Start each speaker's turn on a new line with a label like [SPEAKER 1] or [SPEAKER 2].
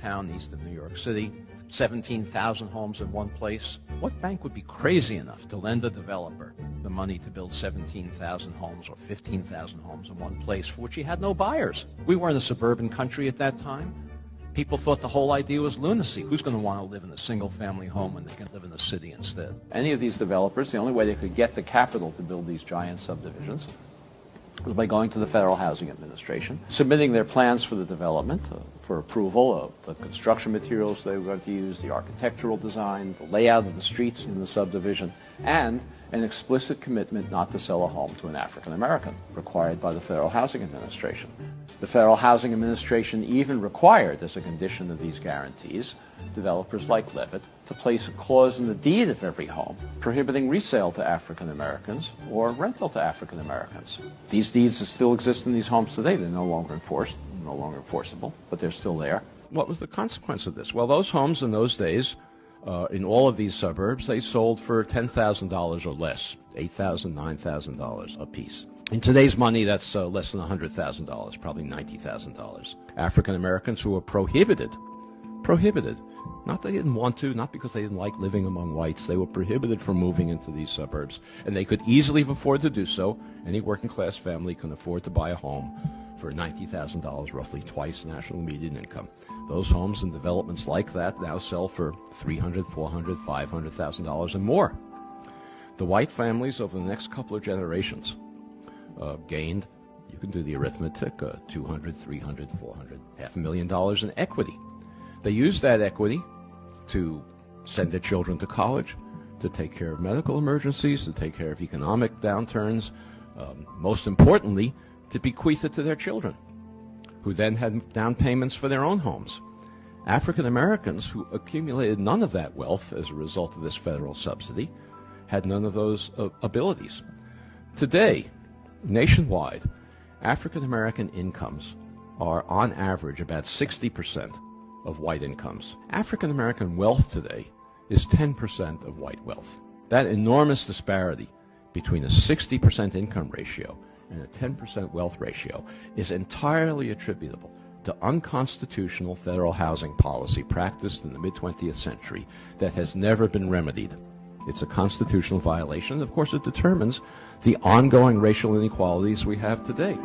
[SPEAKER 1] town east of New York City, 17,000 homes in one place. What bank would be crazy enough to lend a developer the money to build 17,000 homes or 15,000 homes in one place for which he had no buyers? We were in a suburban country at that time. People thought the whole idea was lunacy. Who's going to want to live in a single-family home when they can live in the city instead? Any of these developers, the only way they could get the capital to build these giant subdivisions was by going to the Federal Housing Administration, submitting their plans for the development for approval of the construction materials they were going to use, the architectural design, the layout of the streets in the subdivision, and an explicit commitment not to sell a home to an African American, required by the Federal Housing Administration. The Federal Housing Administration even required, as a condition of these guarantees, developers like Levitt to place a clause in the deed of every home prohibiting resale to African Americans or rental to African Americans. These deeds still exist in these homes today. They're no longer enforced, no longer enforceable, but they're still there. What was the consequence of this? Well, those homes in those days, in all of these suburbs, they sold for $10,000 or less, $8,000, $9,000 a piece. In today's money, that's less than $100,000, probably $90,000. African Americans who were prohibited, not they didn't want to, not because they didn't like living among whites, they were prohibited from moving into these suburbs, and they could easily afford to do so. Any working class family can afford to buy a home for $90,000, roughly twice national median income. Those homes and developments like that now sell for $300,000, $400,000, $500,000 and more. The white families over the next couple of generations gained, you can do the arithmetic, $200,000, $300,000, $400,000, $500,000 in equity. They used that equity to send their children to college, to take care of medical emergencies, to take care of economic downturns, most importantly, to bequeath it to their children, who then had down payments for their own homes. African Americans who accumulated none of that wealth as a result of this federal subsidy had none of those abilities. Today, nationwide, African American incomes are on average about 60% of white incomes. African American wealth today is 10% of white wealth. That enormous disparity between a 60% income ratio and a 10% wealth ratio is entirely attributable to unconstitutional federal housing policy practiced in the mid-20th century that has never been remedied. It's a constitutional violation. Of course, it determines the ongoing racial inequalities we have today.